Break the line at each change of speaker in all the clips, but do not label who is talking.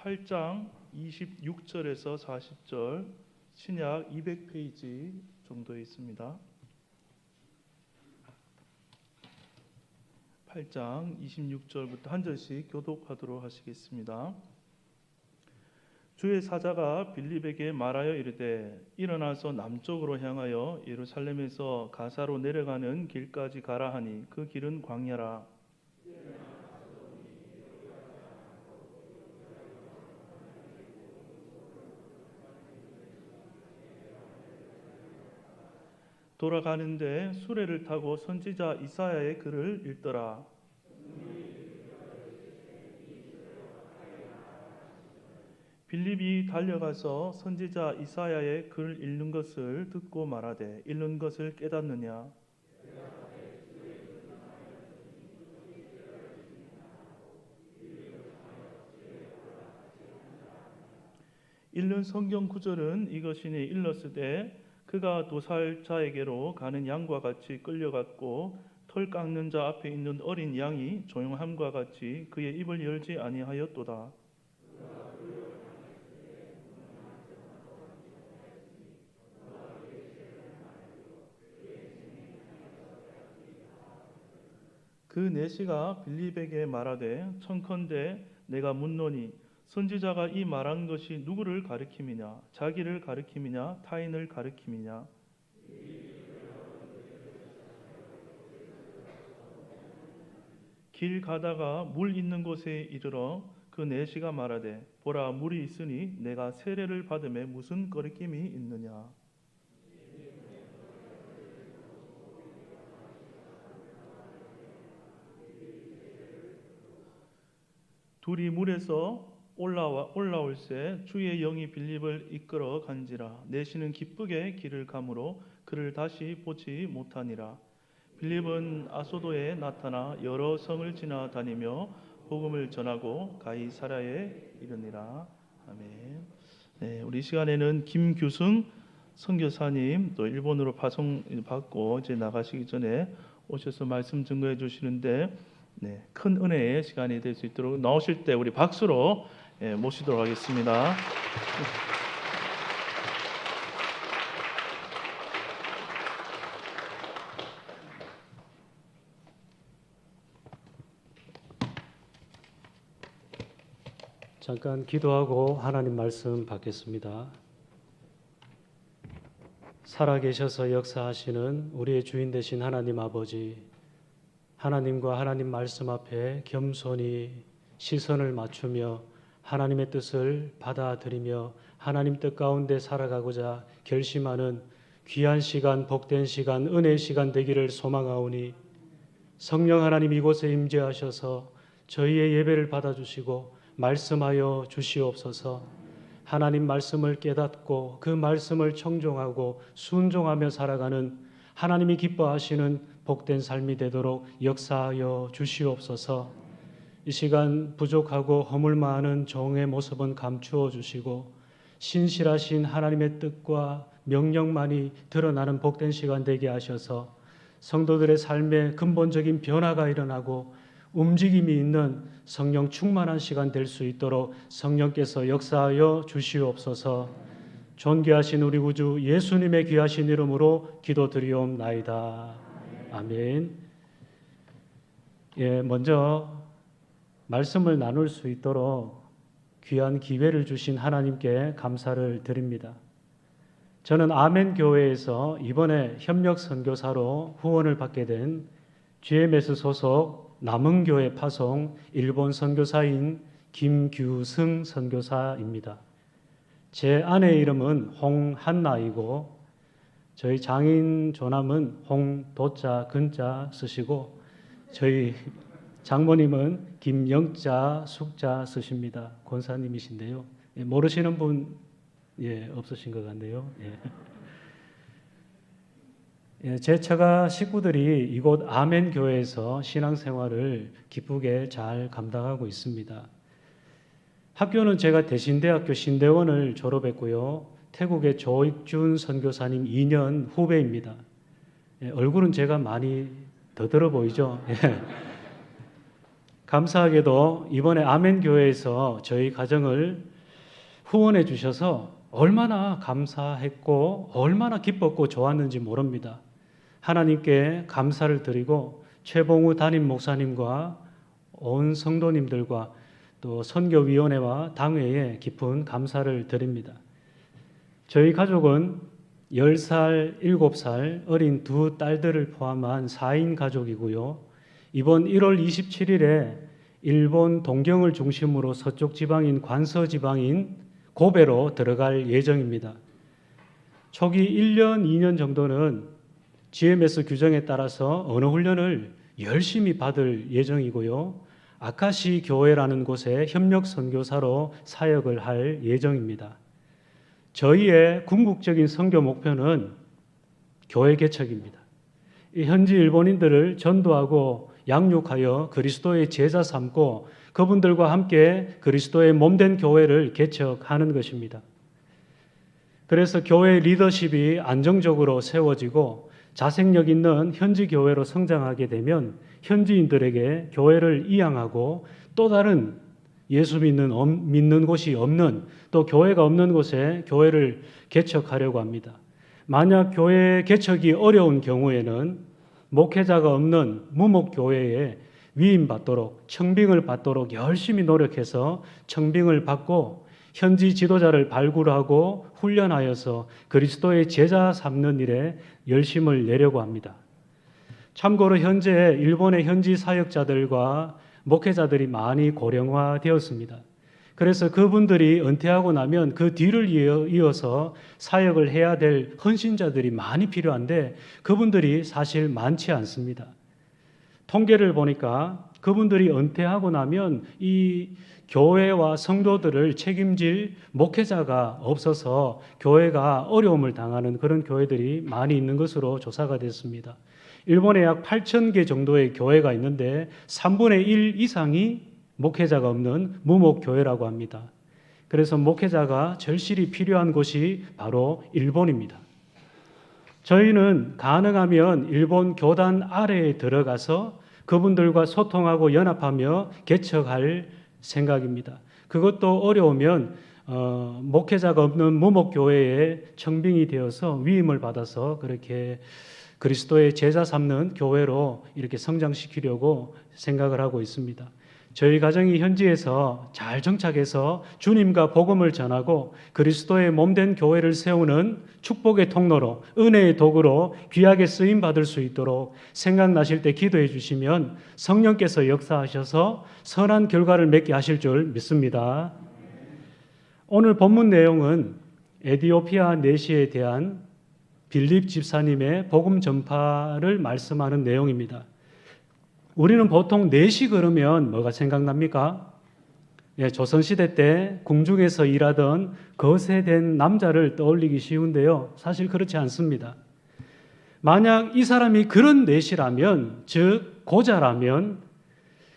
8장 26절에서 40절, 신약 200페이지 정도에 있습니다. 8장 26절부터 한 절씩 교독하도록 하시겠습니다. 주의 사자가 빌립에게 말하여 이르되 일어나서 남쪽으로 향하여 예루살렘에서 가사로 내려가는 길까지 가라 하니 그 길은 광야라. 돌아가는데 수레를 타고 선지자 이사야의 글을 읽더라. 빌립이 달려가서 선지자 이사야의 글 읽는 것을 듣고 말하되 읽는 것을 깨닫느냐? 읽는 성경 구절은 이것이니 일렀으되 그가 도살자에게로 가는 양과 같이 끌려갔고 털 깎는 자 앞에 있는 어린 양이 조용함과 같이 그의 입을 열지 아니하였도다. 그 내시가 빌립에게 말하되 청컨대 내가 묻노니 선지자가 이 말한 것이 누구를 가리킴이냐? 자기를 가리킴이냐? 타인을 가리킴이냐? 길 가다가 물 있는 곳에 이르러 그 내시가 말하되 보라 물이 있으니 내가 세례를 받음에 무슨 거리낌이 있느냐? 둘이 물에서 올라올새 주의 영이 빌립을 이끌어 간지라. 내시는 기쁘게 길을 가므로 그를 다시 보지 못하니라. 빌립은 아소도에 나타나 여러 성을 지나다니며 복음을 전하고 가이사랴에 이르니라. 아멘. 네, 우리 시간에는 김규승 선교사님 또 일본으로 파송받고 이제 나가시기 전에 오셔서 말씀 증거해 주시는데 네, 큰 은혜의 시간이 될 수 있도록 나오실 때 우리 박수로 모시도록 하겠습니다.
잠깐 기도하고 하나님 말씀 받겠습니다. 살아계셔서 역사하시는 우리의 주인 되신 하나님 아버지, 하나님과 하나님 말씀 앞에 겸손히 시선을 맞추며 하나님의 뜻을 받아들이며 하나님 뜻 가운데 살아가고자 결심하는 귀한 시간, 복된 시간, 은혜의 시간 되기를 소망하오니 성령 하나님 이곳에 임재하셔서 저희의 예배를 받아주시고 말씀하여 주시옵소서. 하나님 말씀을 깨닫고 그 말씀을 청종하고 순종하며 살아가는 하나님이 기뻐하시는 복된 삶이 되도록 역사하여 주시옵소서. 이 시간 부족하고 허물만한 종의 모습은 감추어 주시고 신실하신 하나님의 뜻과 명령만이 드러나는 복된 시간 되게 하셔서 성도들의 삶에 근본적인 변화가 일어나고 움직임이 있는 성령 충만한 시간 될 수 있도록 성령께서 역사하여 주시옵소서. 존귀하신 우리 구주 예수님의 귀하신 이름으로 기도드리옵나이다. 아멘. 먼저 말씀을 나눌 수 있도록 귀한 기회를 주신 하나님께 감사를 드립니다. 저는 아멘 교회에서 이번에 협력 선교사로 후원을 받게 된 GMS 소속 남흥교회 파송 일본 선교사인 김규승 선교사입니다. 제 아내의 이름은 홍한나이고 저희 장인 조남은 홍도자 근자 쓰시고 저희 장모님은 김영자 숙자 쓰십니다. 권사님이신데요. 모르시는 분 없으신 것 같네요. 제 처가 식구들이 이곳 아멘 교회에서 신앙생활을 기쁘게 잘 감당하고 있습니다. 학교는 제가 대신대학교 신대원을 졸업했고요. 태국의 조익준 선교사님 2년 후배입니다. 얼굴은 제가 많이 더 들어 보이죠? 감사하게도 이번에 아멘교회에서 저희 가정을 후원해 주셔서 얼마나 감사했고 얼마나 기뻤고 좋았는지 모릅니다. 하나님께 감사를 드리고 최봉우 담임 목사님과 온 성도님들과 또 선교위원회와 당회에 깊은 감사를 드립니다. 저희 가족은 10살, 7살 어린 두 딸들을 포함한 4인 가족이고요. 이번 1월 27일에 일본 동경을 중심으로 서쪽 지방인 관서 지방인 고베로 들어갈 예정입니다. 초기 1년, 2년 정도는 GMS 규정에 따라서 언어 훈련을 열심히 받을 예정이고요. 아카시 교회라는 곳에 협력 선교사로 사역을 할 예정입니다. 저희의 궁극적인 선교 목표는 교회 개척입니다. 현지 일본인들을 전도하고 양육하여 그리스도의 제자 삼고 그분들과 함께 그리스도의 몸된 교회를 개척하는 것입니다. 그래서 교회 리더십이 안정적으로 세워지고 자생력 있는 현지 교회로 성장하게 되면 현지인들에게 교회를 이양하고 또 다른 예수 믿는 곳이 없는 또 교회가 없는 곳에 교회를 개척하려고 합니다. 만약 교회 개척이 어려운 경우에는 목회자가 없는 무목교회에 위임받도록 청빙을 받도록 열심히 노력해서 청빙을 받고 현지 지도자를 발굴하고 훈련하여서 그리스도의 제자 삼는 일에 열심을 내려고 합니다. 참고로 현재 일본의 현지 사역자들과 목회자들이 많이 고령화되었습니다. 그래서 그분들이 은퇴하고 나면 그 뒤를 이어서 사역을 해야 될 헌신자들이 많이 필요한데 그분들이 사실 많지 않습니다. 통계를 보니까 그분들이 은퇴하고 나면 이 교회와 성도들을 책임질 목회자가 없어서 교회가 어려움을 당하는 그런 교회들이 많이 있는 것으로 조사가 됐습니다. 일본에 약 8,000개 정도의 교회가 있는데 3분의 1 이상이 목회자가 없는 무목교회라고 합니다. 그래서 목회자가 절실히 필요한 곳이 바로 일본입니다. 저희는 가능하면 일본 교단 아래에 들어가서 그분들과 소통하고 연합하며 개척할 생각입니다. 그것도 어려우면 목회자가 없는 무목교회에 청빙이 되어서 위임을 받아서 그렇게 그리스도의 제자 삼는 교회로 이렇게 성장시키려고 생각을 하고 있습니다. 저희 가정이 현지에서 잘 정착해서 주님과 복음을 전하고 그리스도의 몸된 교회를 세우는 축복의 통로로 은혜의 도구로 귀하게 쓰임 받을 수 있도록 생각나실 때 기도해 주시면 성령께서 역사하셔서 선한 결과를 맺게 하실 줄 믿습니다. 오늘 본문 내용은 에티오피아 내시에 대한 빌립 집사님의 복음 전파를 말씀하는 내용입니다. 우리는 보통 내시 그러면 뭐가 생각납니까? 조선시대 때 궁중에서 일하던 거세된 남자를 떠올리기 쉬운데요. 사실 그렇지 않습니다. 만약 이 사람이 그런 내시라면, 즉 고자라면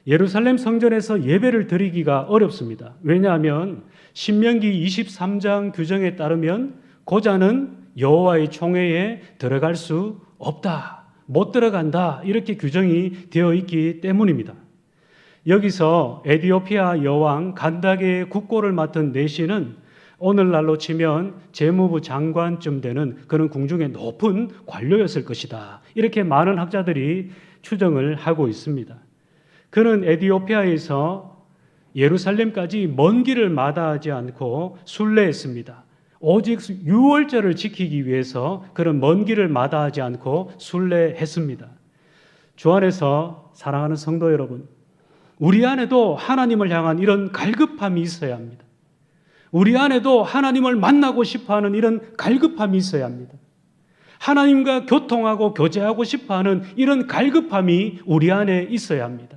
예루살렘 성전에서 예배를 드리기가 어렵습니다. 왜냐하면 신명기 23장 규정에 따르면 고자는 여호와의 총회에 들어갈 수 없다. 못 들어간다 이렇게 규정이 되어 있기 때문입니다. 여기서 에티오피아 여왕 간다게의 국고를 맡은 내시는 오늘날로 치면 재무부 장관쯤 되는 그런 궁중의 높은 관료였을 것이다. 이렇게 많은 학자들이 추정을 하고 있습니다. 그는 에티오피아에서 예루살렘까지 먼 길을 마다하지 않고 순례했습니다. 오직 유월절을 지키기 위해서 그런 먼 길을 마다하지 않고 순례했습니다. 주 안에서 사랑하는 성도 여러분, 우리 안에도 하나님을 향한 이런 갈급함이 있어야 합니다. 우리 안에도 하나님을 만나고 싶어하는 이런 갈급함이 있어야 합니다. 하나님과 교통하고 교제하고 싶어하는 이런 갈급함이 우리 안에 있어야 합니다.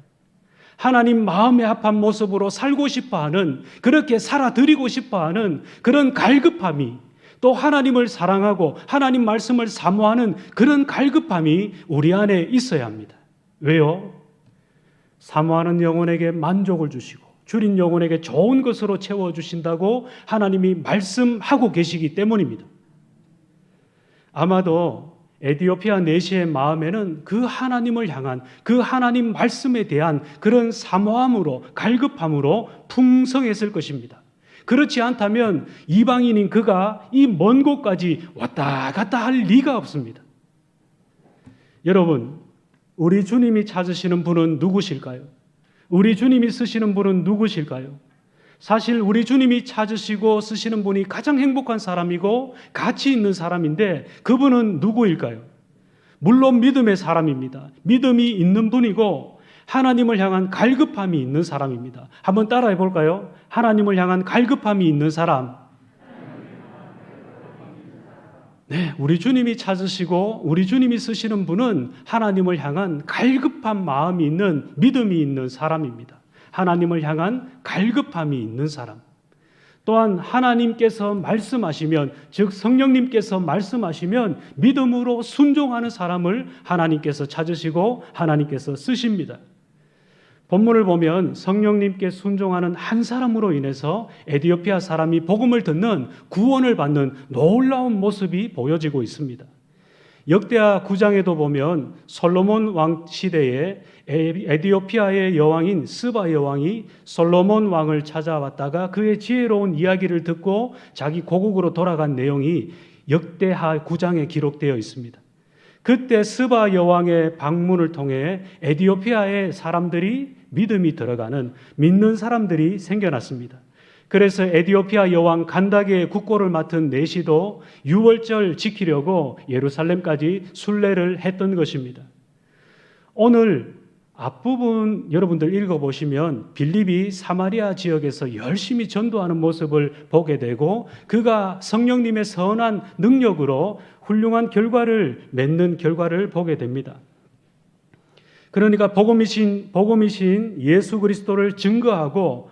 하나님 마음에 합한 모습으로 살고 싶어하는, 그렇게 살아드리고 싶어하는 그런 갈급함이, 또 하나님을 사랑하고 하나님 말씀을 사모하는 그런 갈급함이 우리 안에 있어야 합니다. 왜요? 사모하는 영혼에게 만족을 주시고 줄인 영혼에게 좋은 것으로 채워주신다고 하나님이 말씀하고 계시기 때문입니다. 아마도 에디오피아 내시의 마음에는 그 하나님을 향한 그 하나님 말씀에 대한 그런 사모함으로 갈급함으로 풍성했을 것입니다. 그렇지 않다면 이방인인 그가 이 먼 곳까지 왔다 갔다 할 리가 없습니다. 여러분, 우리 주님이 찾으시는 분은 누구실까요? 우리 주님이 쓰시는 분은 누구실까요? 사실 우리 주님이 찾으시고 쓰시는 분이 가장 행복한 사람이고 가치 있는 사람인데 그분은 누구일까요? 물론 믿음의 사람입니다. 믿음이 있는 분이고 하나님을 향한 갈급함이 있는 사람입니다. 한번 따라해 볼까요? 하나님을 향한 갈급함이 있는 사람. 네, 우리 주님이 찾으시고 우리 주님이 쓰시는 분은 하나님을 향한 갈급한 마음이 있는 믿음이 있는 사람입니다. 하나님을 향한 갈급함이 있는 사람. 또한 하나님께서 말씀하시면, 즉 성령님께서 말씀하시면 믿음으로 순종하는 사람을 하나님께서 찾으시고 하나님께서 쓰십니다. 본문을 보면 성령님께 순종하는 한 사람으로 인해서 에디오피아 사람이 복음을 듣는 구원을 받는 놀라운 모습이 보여지고 있습니다. 역대하 9장에도 보면 솔로몬 왕 시대에 에디오피아의 여왕인 스바 여왕이 솔로몬 왕을 찾아왔다가 그의 지혜로운 이야기를 듣고 자기 고국으로 돌아간 내용이 역대하 9장에 기록되어 있습니다. 그때 스바 여왕의 방문을 통해 에디오피아의 사람들이 믿음이 들어가는 믿는 사람들이 생겨났습니다. 그래서 에디오피아 여왕 간다게의 국고를 맡은 내시도 유월절 지키려고 예루살렘까지 순례를 했던 것입니다. 오늘 앞부분 여러분들 읽어보시면 빌립이 사마리아 지역에서 열심히 전도하는 모습을 보게 되고 그가 성령님의 선한 능력으로 훌륭한 결과를 맺는 결과를 보게 됩니다. 그러니까 복음이신 예수 그리스도를 증거하고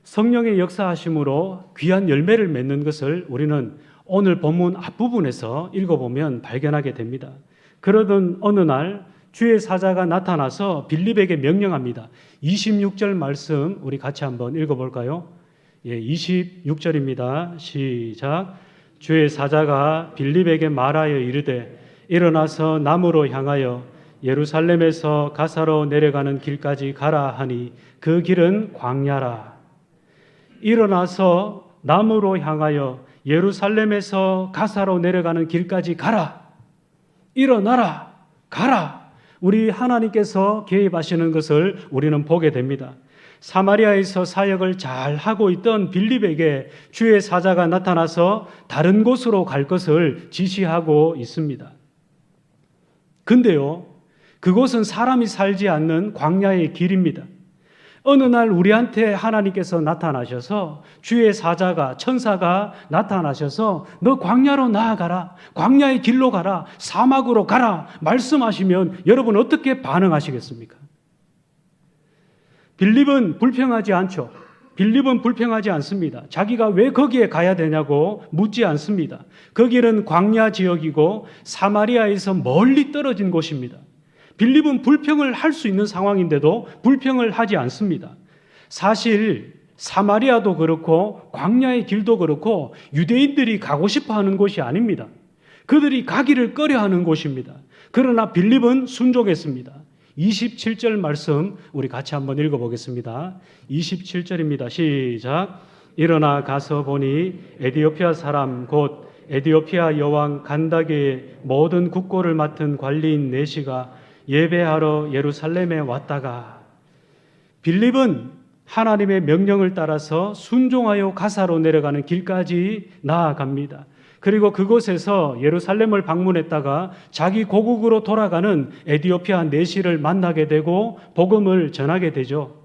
성령의 역사하심으로 귀한 열매를 맺는 것을 우리는 오늘 본문 앞부분에서 읽어보면 발견하게 됩니다. 그러던 어느 날 주의 사자가 나타나서 빌립에게 명령합니다. 26절 말씀 우리 같이 한번 읽어볼까요? 26절입니다. 시작. 주의 사자가 빌립에게 말하여 이르되 일어나서 남으로 향하여 예루살렘에서 가사로 내려가는 길까지 가라 하니 그 길은 광야라. 일어나서 남으로 향하여 예루살렘에서 가사로 내려가는 길까지 가라. 일어나라. 가라. 우리 하나님께서 개입하시는 것을 우리는 보게 됩니다. 사마리아에서 사역을 잘 하고 있던 빌립에게 주의 사자가 나타나서 다른 곳으로 갈 것을 지시하고 있습니다. 근데요, 그곳은 사람이 살지 않는 광야의 길입니다. 어느 날 우리한테 하나님께서 나타나셔서 주의 사자가 천사가 나타나셔서 너 광야로 나아가라, 광야의 길로 가라, 사막으로 가라 말씀하시면 여러분 어떻게 반응하시겠습니까? 빌립은 불평하지 않죠. 빌립은 불평하지 않습니다. 자기가 왜 거기에 가야 되냐고 묻지 않습니다. 거기는 광야 지역이고 사마리아에서 멀리 떨어진 곳입니다. 빌립은 불평을 할 수 있는 상황인데도 불평을 하지 않습니다. 사실 사마리아도 그렇고 광야의 길도 그렇고 유대인들이 가고 싶어 하는 곳이 아닙니다. 그들이 가기를 꺼려하는 곳입니다. 그러나 빌립은 순종했습니다. 27절 말씀 우리 같이 한번 읽어보겠습니다. 27절입니다. 시작. 일어나 가서 보니 에디오피아 사람 곧 에디오피아 여왕 간다게의 모든 국고를 맡은 관리인 내시가 예배하러 예루살렘에 왔다가 빌립은 하나님의 명령을 따라서 순종하여 가사로 내려가는 길까지 나아갑니다. 그리고 그곳에서 예루살렘을 방문했다가 자기 고국으로 돌아가는 에디오피아 내시를 만나게 되고 복음을 전하게 되죠.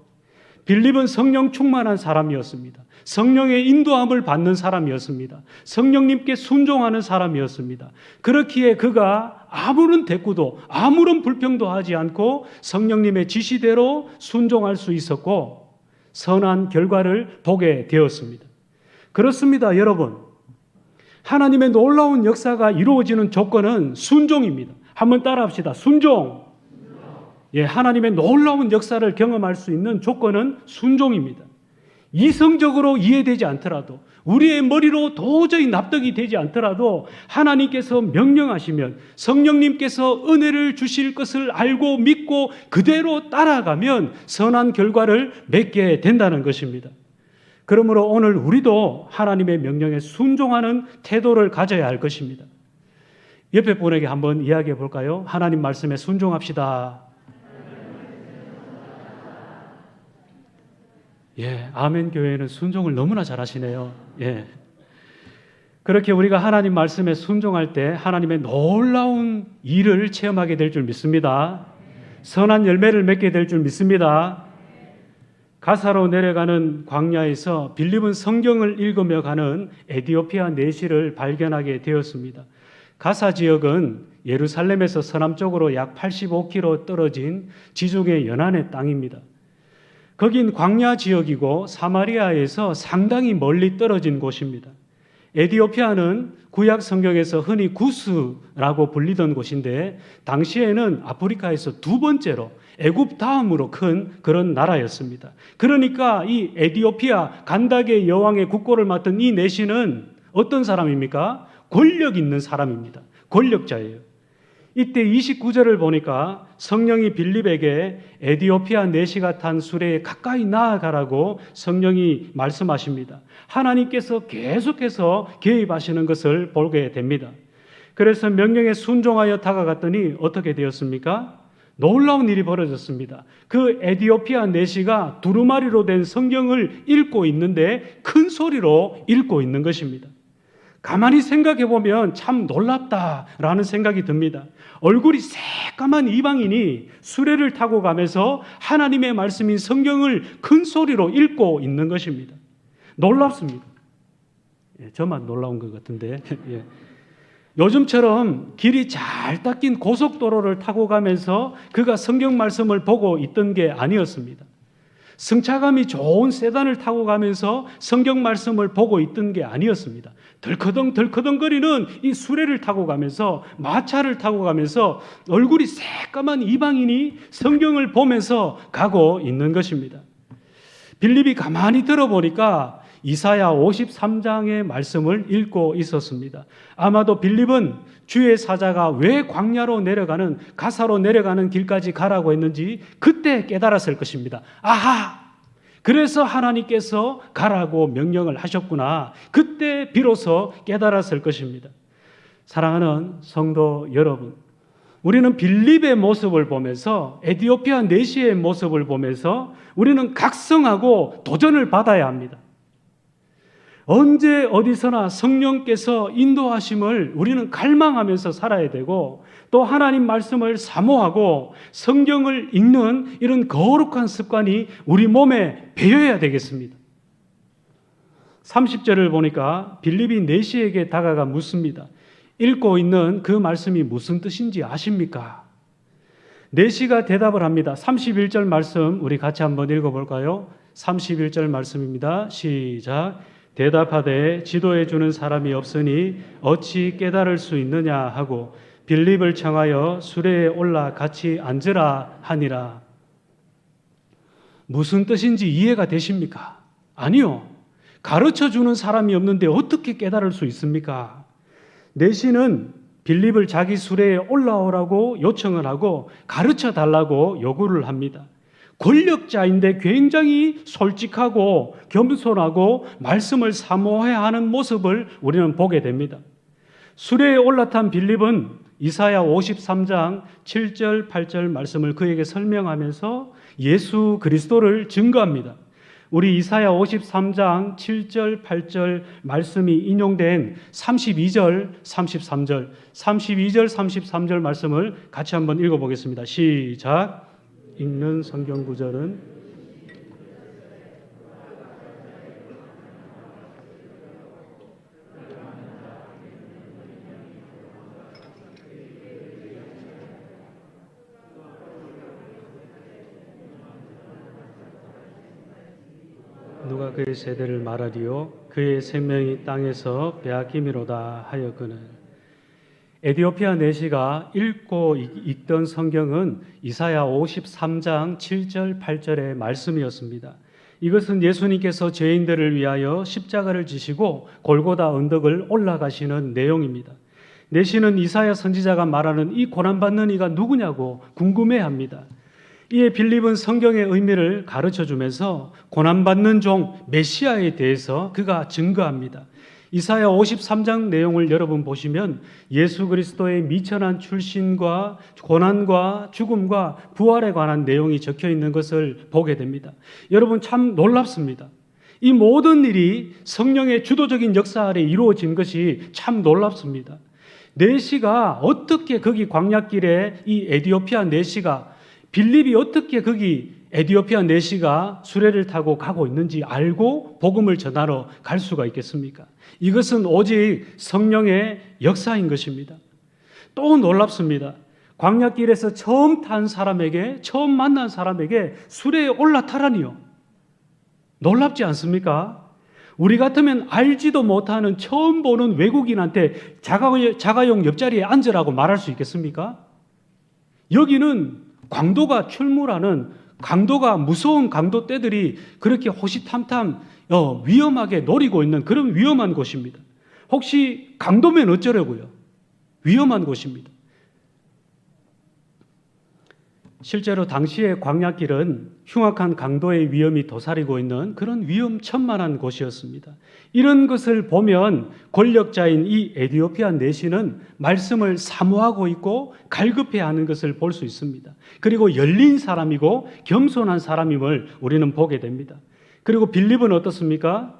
빌립은 성령 충만한 사람이었습니다. 성령의 인도함을 받는 사람이었습니다. 성령님께 순종하는 사람이었습니다. 그렇기에 그가 아무런 대꾸도 아무런 불평도 하지 않고 성령님의 지시대로 순종할 수 있었고 선한 결과를 보게 되었습니다. 그렇습니다, 여러분. 하나님의 놀라운 역사가 이루어지는 조건은 순종입니다. 한번 따라합시다. 순종. 하나님의 놀라운 역사를 경험할 수 있는 조건은 순종입니다. 이성적으로 이해되지 않더라도 우리의 머리로 도저히 납득이 되지 않더라도 하나님께서 명령하시면 성령님께서 은혜를 주실 것을 알고 믿고 그대로 따라가면 선한 결과를 맺게 된다는 것입니다. 그러므로 오늘 우리도 하나님의 명령에 순종하는 태도를 가져야 할 것입니다. 옆에 분에게 한번 이야기해 볼까요? 하나님 말씀에 순종합시다. 예, 아멘 교회는 순종을 너무나 잘하시네요. 예. 그렇게 우리가 하나님 말씀에 순종할 때 하나님의 놀라운 일을 체험하게 될 줄 믿습니다. 선한 열매를 맺게 될 줄 믿습니다. 가사로 내려가는 광야에서 빌립은 성경을 읽으며 가는 에디오피아 내시를 발견하게 되었습니다. 가사 지역은 예루살렘에서 서남쪽으로 약 85km 떨어진 지중해 연안의 땅입니다. 거긴 광야 지역이고 사마리아에서 상당히 멀리 떨어진 곳입니다. 에디오피아는 구약 성경에서 흔히 구스라고 불리던 곳인데 당시에는 아프리카에서 두 번째로 애굽 다음으로 큰 그런 나라였습니다. 그러니까 이 에디오피아 간다게 여왕의 국고를 맡은 이 내시는 어떤 사람입니까? 권력 있는 사람입니다. 권력자예요. 이때 29절을 보니까 성령이 빌립에게 에디오피아 내시가 탄 수레에 가까이 나아가라고 성령이 말씀하십니다. 하나님께서 계속해서 개입하시는 것을 보게 됩니다. 그래서 명령에 순종하여 다가갔더니 어떻게 되었습니까? 놀라운 일이 벌어졌습니다. 그 에디오피아 내시가 두루마리로 된 성경을 읽고 있는데 큰 소리로 읽고 있는 것입니다. 가만히 생각해 보면 참 놀랍다라는 생각이 듭니다. 얼굴이 새까만 이방인이 수레를 타고 가면서 하나님의 말씀인 성경을 큰 소리로 읽고 있는 것입니다. 놀랍습니다. 예, 저만 놀라운 것 같은데 예. 요즘처럼 길이 잘 닦인 고속도로를 타고 가면서 그가 성경 말씀을 보고 있던 게 아니었습니다. 승차감이 좋은 세단을 타고 가면서 성경 말씀을 보고 있던 게 아니었습니다. 덜커덩거리는 이 수레를 타고 가면서 마차를 타고 가면서 얼굴이 새까만 이방인이 성경을 보면서 가고 있는 것입니다. 빌립이 가만히 들어보니까 이사야 53장의 말씀을 읽고 있었습니다. 아마도 빌립은 주의 사자가 왜 광야로 내려가는 가사로 내려가는 길까지 가라고 했는지 그때 깨달았을 것입니다. 아하! 그래서 하나님께서 가라고 명령을 하셨구나. 그때 비로소 깨달았을 것입니다. 사랑하는 성도 여러분, 우리는 빌립의 모습을 보면서 에디오피아 내시의 모습을 보면서 우리는 각성하고 도전을 받아야 합니다. 언제 어디서나 성령께서 인도하심을 우리는 갈망하면서 살아야 되고 또 하나님 말씀을 사모하고 성경을 읽는 이런 거룩한 습관이 우리 몸에 배어야 되겠습니다. 30절을 보니까 빌립이 내시에게 다가가 묻습니다. 읽고 있는 그 말씀이 무슨 뜻인지 아십니까? 내시가 대답을 합니다. 31절 말씀 우리 같이 한번 읽어볼까요? 31절 말씀입니다. 시작. 대답하되 지도해 주는 사람이 없으니 어찌 깨달을 수 있느냐 하고 빌립을 청하여 수레에 올라 같이 앉으라 하니라. 무슨 뜻인지 이해가 되십니까? 아니요. 가르쳐 주는 사람이 없는데 어떻게 깨달을 수 있습니까? 내시는 빌립을 자기 수레에 올라오라고 요청을 하고 가르쳐 달라고 요구를 합니다. 권력자인데 굉장히 솔직하고 겸손하고 말씀을 사모해야 하는 모습을 우리는 보게 됩니다. 수레에 올라탄 빌립은 이사야 53장 7절 8절 말씀을 그에게 설명하면서 예수 그리스도를 증거합니다. 우리 이사야 53장 7절 8절 말씀이 인용된 32절 33절 32절 33절 말씀을 같이 한번 읽어보겠습니다. 시작. 읽는 성경 구절은 누가 그의 세대를 말하리요 그의 생명이 땅에서 빼앗김이로다 하였거늘. 에디오피아 내시가 읽고 읽던 성경은 이사야 53장 7절 8절의 말씀이었습니다. 이것은 예수님께서 죄인들을 위하여 십자가를 지시고 골고다 언덕을 올라가시는 내용입니다. 내시는 이사야 선지자가 말하는 이 고난받는 이가 누구냐고 궁금해합니다. 이에 빌립은 성경의 의미를 가르쳐주면서 고난받는 종 메시아에 대해서 그가 증거합니다. 이사야 53장 내용을 여러분 보시면 예수 그리스도의 미천한 출신과 고난과 죽음과 부활에 관한 내용이 적혀 있는 것을 보게 됩니다. 여러분 참 놀랍습니다. 이 모든 일이 성령의 주도적인 역사 아래 이루어진 것이 참 놀랍습니다. 내시가 어떻게 거기 광야길에 이 에디오피아 내시가 빌립이 어떻게 거기 에디오피아 내시가 수레를 타고 가고 있는지 알고 복음을 전하러 갈 수가 있겠습니까? 이것은 오직 성령의 역사인 것입니다. 또 놀랍습니다. 광야길에서 처음 만난 사람에게 수레에 올라타라니요. 놀랍지 않습니까? 우리 같으면 알지도 못하는 처음 보는 외국인한테 자가용 옆자리에 앉으라고 말할 수 있겠습니까? 여기는 강도가 출몰하는 강도가 무서운 강도떼들이 그렇게 호시탐탐 위험하게 노리고 있는 그런 위험한 곳입니다. 혹시 강도면 어쩌려고요? 위험한 곳입니다. 실제로 당시의 광야길은 흉악한 강도의 위험이 도사리고 있는 그런 위험천만한 곳이었습니다. 이런 것을 보면 권력자인 이 에디오피아 내시는 말씀을 사모하고 있고 갈급해하는 것을 볼 수 있습니다. 그리고 열린 사람이고 겸손한 사람임을 우리는 보게 됩니다. 그리고 빌립은 어떻습니까?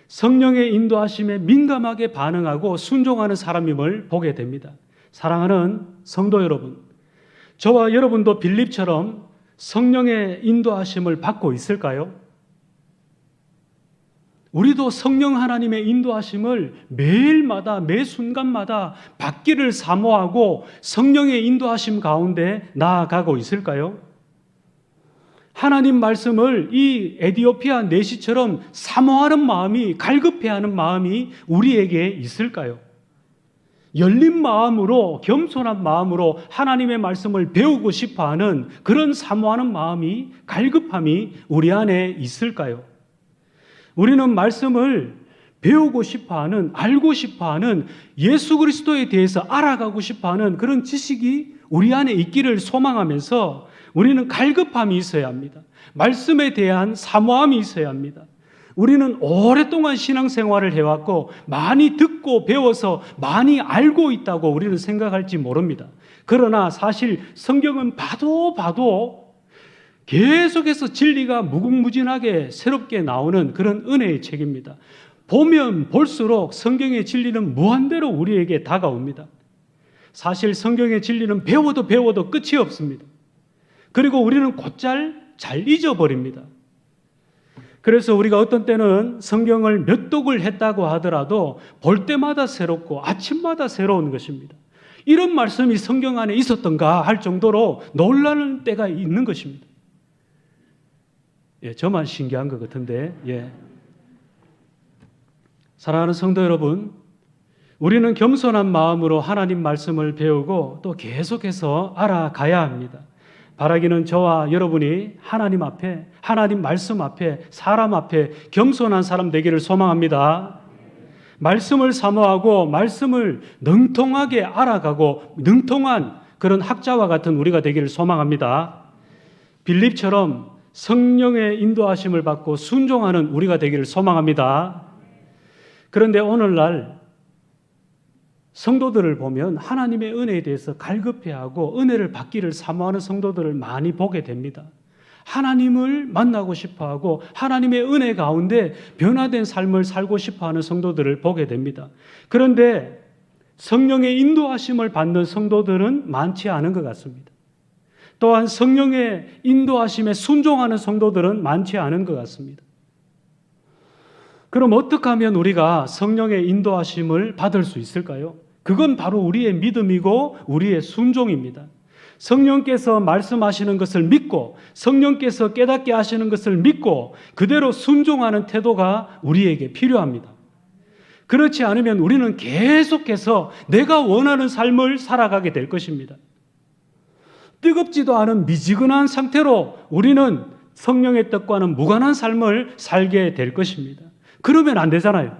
성령의 인도하심에 민감하게 반응하고 순종하는 사람임을 보게 됩니다. 사랑하는 성도 여러분, 저와 여러분도 빌립처럼 성령의 인도하심을 받고 있을까요? 우리도 성령 하나님의 인도하심을 매일마다 매 순간마다 받기를 사모하고 성령의 인도하심 가운데 나아가고 있을까요? 하나님 말씀을 이 에디오피아 내시처럼 사모하는 마음이, 갈급해하는 마음이 우리에게 있을까요? 열린 마음으로, 겸손한 마음으로 하나님의 말씀을 배우고 싶어하는 그런 사모하는 마음이, 갈급함이 우리 안에 있을까요? 우리는 말씀을 배우고 싶어하는, 알고 싶어하는, 예수 그리스도에 대해서 알아가고 싶어하는 그런 지식이 우리 안에 있기를 소망하면서 우리는 갈급함이 있어야 합니다. 말씀에 대한 사모함이 있어야 합니다. 우리는 오랫동안 신앙생활을 해왔고 많이 듣고 배워서 많이 알고 있다고 우리는 생각할지 모릅니다. 그러나 사실 성경은 봐도 계속해서 진리가 무궁무진하게 새롭게 나오는 그런 은혜의 책입니다. 보면 볼수록 성경의 진리는 무한대로 우리에게 다가옵니다. 사실 성경의 진리는 배워도 끝이 없습니다. 그리고 우리는 곧잘 잘 잊어버립니다. 그래서 우리가 어떤 때는 성경을 몇 독을 했다고 하더라도 볼 때마다 새롭고 아침마다 새로운 것입니다. 이런 말씀이 성경 안에 있었던가 할 정도로 놀라는 때가 있는 것입니다. 저만 신기한 것 같은데, 사랑하는 성도 여러분, 우리는 겸손한 마음으로 하나님 말씀을 배우고 또 계속해서 알아가야 합니다. 바라기는 저와 여러분이 하나님 앞에, 하나님 말씀 앞에, 사람 앞에 겸손한 사람 되기를 소망합니다. 말씀을 사모하고 말씀을 능통하게 알아가고 능통한 그런 학자와 같은 우리가 되기를 소망합니다. 빌립처럼 성령의 인도하심을 받고 순종하는 우리가 되기를 소망합니다. 그런데 오늘날 성도들을 보면 하나님의 은혜에 대해서 갈급해하고 은혜를 받기를 사모하는 성도들을 많이 보게 됩니다. 하나님을 만나고 싶어하고 하나님의 은혜 가운데 변화된 삶을 살고 싶어하는 성도들을 보게 됩니다. 그런데 성령의 인도하심을 받는 성도들은 많지 않은 것 같습니다. 또한 성령의 인도하심에 순종하는 성도들은 많지 않은 것 같습니다. 그럼 어떻게 하면 우리가 성령의 인도하심을 받을 수 있을까요? 그건 바로 우리의 믿음이고 우리의 순종입니다. 성령께서 말씀하시는 것을 믿고 성령께서 깨닫게 하시는 것을 믿고 그대로 순종하는 태도가 우리에게 필요합니다. 그렇지 않으면 우리는 계속해서 내가 원하는 삶을 살아가게 될 것입니다. 뜨겁지도 않은 미지근한 상태로 우리는 성령의 뜻과는 무관한 삶을 살게 될 것입니다. 그러면 안 되잖아요.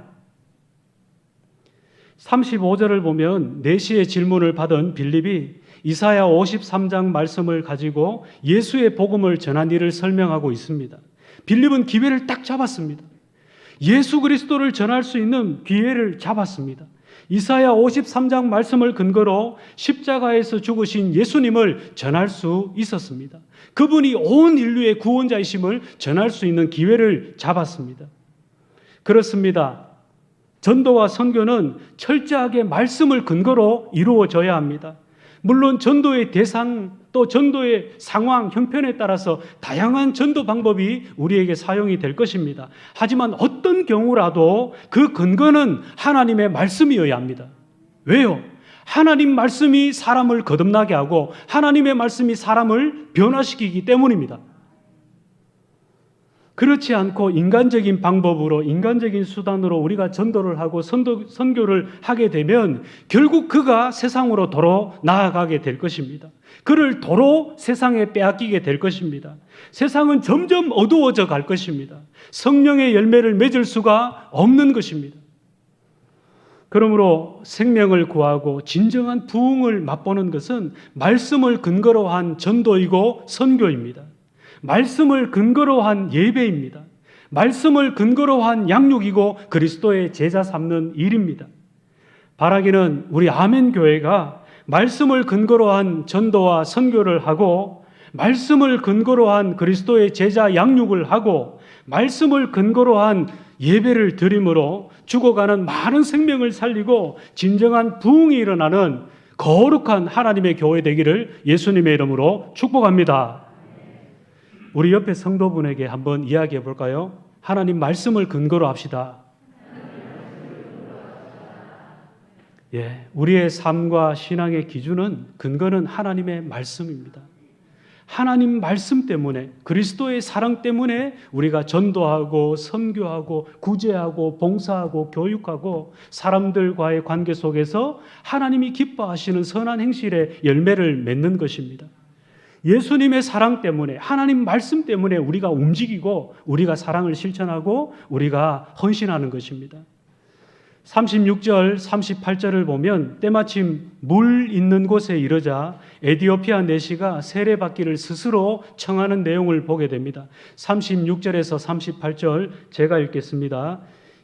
35절을 보면 내시의 질문을 받은 빌립이 이사야 53장 말씀을 가지고 예수의 복음을 전한 일을 설명하고 있습니다. 빌립은 기회를 딱 잡았습니다. 예수 그리스도를 전할 수 있는 기회를 잡았습니다. 이사야 53장 말씀을 근거로 십자가에서 죽으신 예수님을 전할 수 있었습니다. 그분이 온 인류의 구원자이심을 전할 수 있는 기회를 잡았습니다. 그렇습니다. 전도와 선교는 철저하게 말씀을 근거로 이루어져야 합니다. 물론 전도의 대상 또 전도의 상황, 형편에 따라서 다양한 전도 방법이 우리에게 사용이 될 것입니다. 하지만 어떤 경우라도 그 근거는 하나님의 말씀이어야 합니다. 왜요? 하나님 말씀이 사람을 거듭나게 하고 하나님의 말씀이 사람을 변화시키기 때문입니다. 그렇지 않고 인간적인 방법으로 인간적인 수단으로 우리가 전도를 하고 선교를 하게 되면 결국 그가 세상으로 도로 나아가게 될 것입니다. 그를 도로 세상에 빼앗기게 될 것입니다. 세상은 점점 어두워져 갈 것입니다. 성령의 열매를 맺을 수가 없는 것입니다. 그러므로 생명을 구하고 진정한 부흥을 맛보는 것은 말씀을 근거로 한 전도이고 선교입니다. 말씀을 근거로 한 예배입니다. 말씀을 근거로 한 양육이고 그리스도의 제자 삼는 일입니다. 바라기는 우리 아멘 교회가 말씀을 근거로 한 전도와 선교를 하고 말씀을 근거로 한 그리스도의 제자 양육을 하고 말씀을 근거로 한 예배를 드림으로 죽어가는 많은 생명을 살리고 진정한 부흥이 일어나는 거룩한 하나님의 교회 되기를 예수님의 이름으로 축복합니다. 우리 옆에 성도분에게 한번 이야기해 볼까요? 하나님 말씀을 근거로 합시다. 우리의 삶과 신앙의 기준은 근거는 하나님의 말씀입니다. 하나님 말씀 때문에 그리스도의 사랑 때문에 우리가 전도하고 선교하고 구제하고 봉사하고 교육하고 사람들과의 관계 속에서 하나님이 기뻐하시는 선한 행실의 열매를 맺는 것입니다. 예수님의 사랑 때문에 하나님 말씀 때문에 우리가 움직이고 우리가 사랑을 실천하고 우리가 헌신하는 것입니다. 36절 38절을 보면 때마침 물 있는 곳에 이르자 에디오피아 내시가 세례받기를 스스로 청하는 내용을 보게 됩니다. 36절에서 38절 제가 읽겠습니다.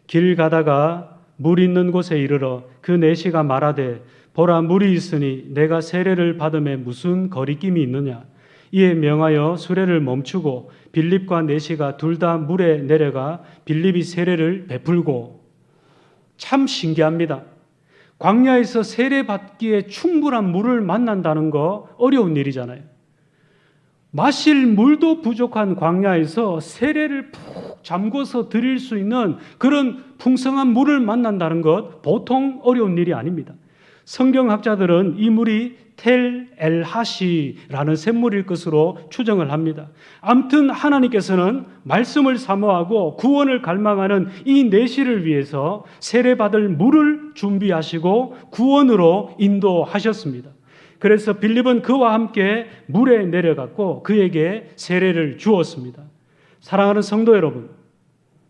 길 가다가 물 있는 곳에 이르러 그 내시가 말하되 보라 물이 있으니 내가 세례를 받음에 무슨 거리낌이 있느냐. 이에 명하여 수레를 멈추고 빌립과 내시가 둘 다 물에 내려가 빌립이 세례를 베풀고. 참 신기합니다. 광야에서 세례받기에 충분한 물을 만난다는 거 어려운 일이잖아요. 마실 물도 부족한 광야에서 세례를 푹 잠궈서 드릴 수 있는 그런 풍성한 물을 만난다는 것 보통 어려운 일이 아닙니다. 성경학자들은 이 물이 텔 엘하시라는 샘물일 것으로 추정을 합니다. 아무튼 하나님께서는 말씀을 사모하고 구원을 갈망하는 이 내시를 위해서 세례받을 물을 준비하시고 구원으로 인도하셨습니다. 그래서 빌립은 그와 함께 물에 내려갔고 그에게 세례를 주었습니다. 사랑하는 성도 여러분,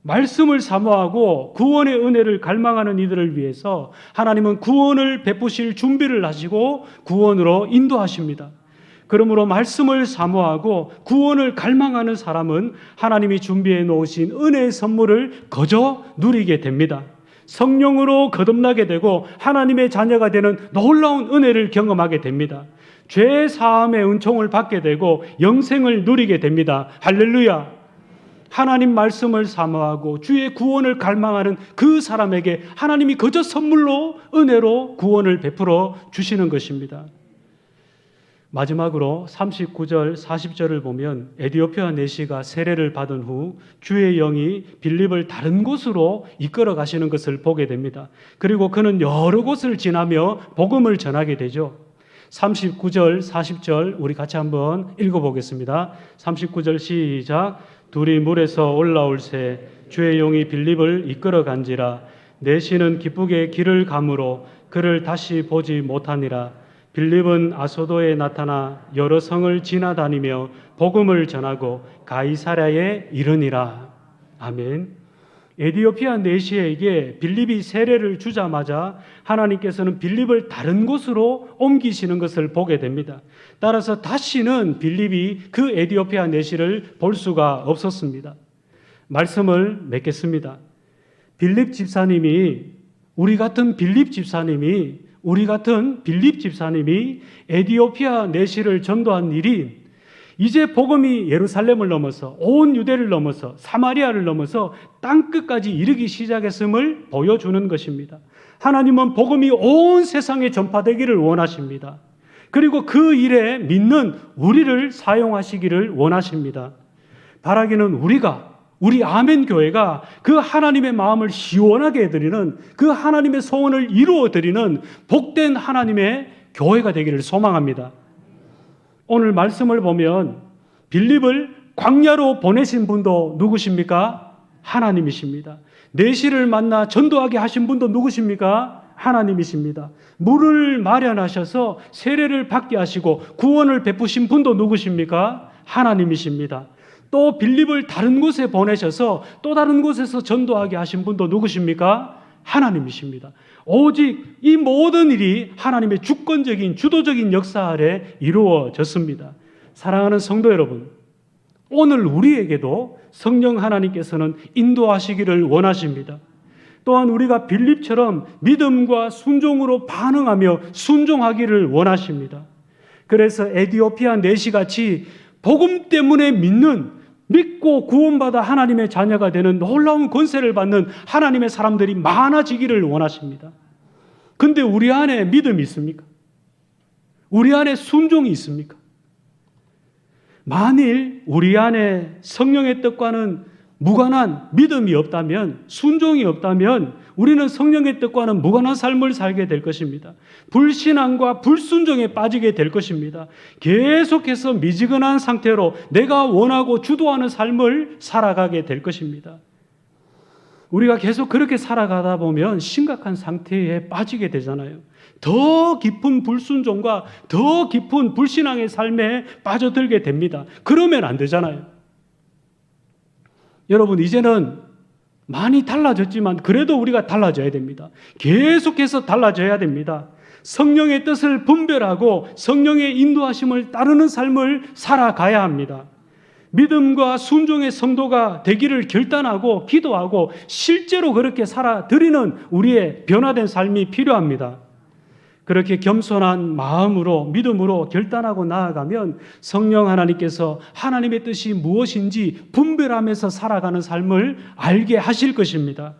말씀을 사모하고 구원의 은혜를 갈망하는 이들을 위해서 하나님은 구원을 베푸실 준비를 하시고 구원으로 인도하십니다. 그러므로 말씀을 사모하고 구원을 갈망하는 사람은 하나님이 준비해 놓으신 은혜의 선물을 거저 누리게 됩니다. 성령으로 거듭나게 되고 하나님의 자녀가 되는 놀라운 은혜를 경험하게 됩니다. 죄 사함의 은총을 받게 되고 영생을 누리게 됩니다. 할렐루야. 하나님 말씀을 사모하고 주의 구원을 갈망하는 그 사람에게 하나님이 거저 선물로 은혜로 구원을 베풀어 주시는 것입니다. 마지막으로 39절 40절을 보면 에디오피아 내시가 세례를 받은 후 주의 영이 빌립을 다른 곳으로 이끌어 가시는 것을 보게 됩니다. 그리고 그는 여러 곳을 지나며 복음을 전하게 되죠. 39절 40절 우리 같이 한번 읽어보겠습니다. 39절 시작. 둘이 물에서 올라올새 주의 영이 빌립을 이끌어 간지라 내시는 기쁘게 길을 가므로 그를 다시 보지 못하니라. 빌립은 아소도에 나타나 여러 성을 지나다니며 복음을 전하고 가이사랴에 이르니라. 아멘. 에디오피아 내시에게 빌립이 세례를 주자마자 하나님께서는 빌립을 다른 곳으로 옮기시는 것을 보게 됩니다. 따라서 다시는 빌립이 그 에디오피아 내시를 볼 수가 없었습니다. 말씀을 맺겠습니다. 우리 같은 빌립 집사님이 에디오피아 내시를 전도한 일이 이제 복음이 예루살렘을 넘어서 온 유대를 넘어서 사마리아를 넘어서 땅끝까지 이르기 시작했음을 보여주는 것입니다. 하나님은 복음이 온 세상에 전파되기를 원하십니다. 그리고 그 일에 믿는 우리를 사용하시기를 원하십니다. 바라기는 우리 아멘 교회가 그 하나님의 마음을 시원하게 해드리는, 그 하나님의 소원을 이루어드리는 복된 하나님의 교회가 되기를 소망합니다. 오늘 말씀을 보면 빌립을 광야로 보내신 분도 누구십니까? 하나님이십니다. 내시를 만나 전도하게 하신 분도 누구십니까? 하나님이십니다. 물을 마련하셔서 세례를 받게 하시고 구원을 베푸신 분도 누구십니까? 하나님이십니다. 또 빌립을 다른 곳에 보내셔서 또 다른 곳에서 전도하게 하신 분도 누구십니까? 하나님이십니다. 오직 이 모든 일이 하나님의 주권적인 주도적인 역사 아래 이루어졌습니다. 사랑하는 성도 여러분, 오늘 우리에게도 성령 하나님께서는 인도하시기를 원하십니다. 또한 우리가 빌립처럼 믿음과 순종으로 반응하며 순종하기를 원하십니다. 그래서 에디오피아 내시같이 복음 때문에 믿고 구원받아 하나님의 자녀가 되는 놀라운 권세를 받는 하나님의 사람들이 많아지기를 원하십니다. 근데 우리 안에 믿음이 있습니까? 우리 안에 순종이 있습니까? 만일 우리 안에 성령의 뜻과는 무관한 믿음이 없다면, 순종이 없다면 우리는 성령의 뜻과는 무관한 삶을 살게 될 것입니다. 불신앙과 불순종에 빠지게 될 것입니다. 계속해서 미지근한 상태로 내가 원하고 주도하는 삶을 살아가게 될 것입니다. 우리가 계속 그렇게 살아가다 보면 심각한 상태에 빠지게 되잖아요. 더 깊은 불순종과 더 깊은 불신앙의 삶에 빠져들게 됩니다. 그러면 안 되잖아요. 여러분, 이제는 많이 달라졌지만 그래도 우리가 달라져야 됩니다. 계속해서 달라져야 됩니다. 성령의 뜻을 분별하고 성령의 인도하심을 따르는 삶을 살아가야 합니다. 믿음과 순종의 성도가 되기를 결단하고 기도하고 실제로 그렇게 살아드리는 우리의 변화된 삶이 필요합니다. 그렇게 겸손한 마음으로 믿음으로 결단하고 나아가면 성령 하나님께서 하나님의 뜻이 무엇인지 분별하면서 살아가는 삶을 알게 하실 것입니다.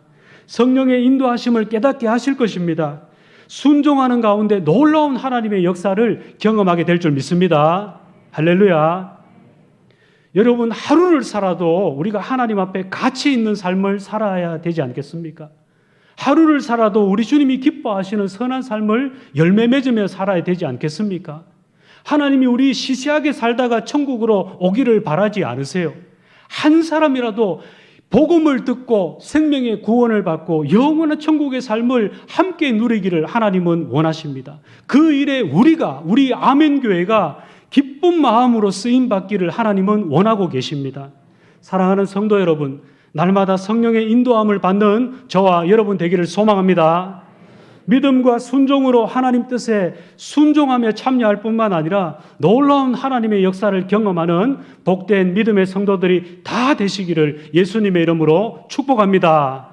성령의 인도하심을 깨닫게 하실 것입니다. 순종하는 가운데 놀라운 하나님의 역사를 경험하게 될 줄 믿습니다. 할렐루야. 여러분, 하루를 살아도 우리가 하나님 앞에 가치 있는 삶을 살아야 되지 않겠습니까? 하루를 살아도 우리 주님이 기뻐하시는 선한 삶을 열매 맺으며 살아야 되지 않겠습니까? 하나님이 우리 시시하게 살다가 천국으로 오기를 바라지 않으세요. 한 사람이라도 복음을 듣고 생명의 구원을 받고 영원한 천국의 삶을 함께 누리기를 하나님은 원하십니다. 그 일에 우리 아멘 교회가 기쁜 마음으로 쓰임 받기를 하나님은 원하고 계십니다. 사랑하는 성도 여러분, 날마다 성령의 인도함을 받는 저와 여러분 되기를 소망합니다. 믿음과 순종으로 하나님 뜻에 순종하며 참여할 뿐만 아니라 놀라운 하나님의 역사를 경험하는 복된 믿음의 성도들이 다 되시기를 예수님의 이름으로 축복합니다.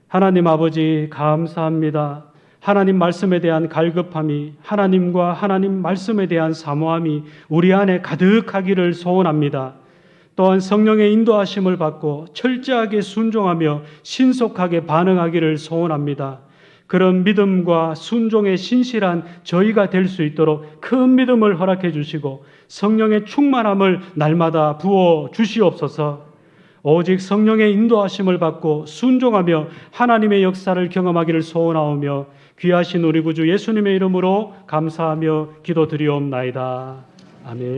하나님 아버지, 감사합니다. 하나님 말씀에 대한 갈급함이, 하나님과 하나님 말씀에 대한 사모함이 우리 안에 가득하기를 소원합니다. 또한 성령의 인도하심을 받고 철저하게 순종하며 신속하게 반응하기를 소원합니다. 그런 믿음과 순종에 신실한 저희가 될 수 있도록 큰 믿음을 허락해 주시고 성령의 충만함을 날마다 부어 주시옵소서. 오직 성령의 인도하심을 받고 순종하며 하나님의 역사를 경험하기를 소원하오며 귀하신 우리 구주 예수님의 이름으로 감사하며 기도드리옵나이다. 아멘.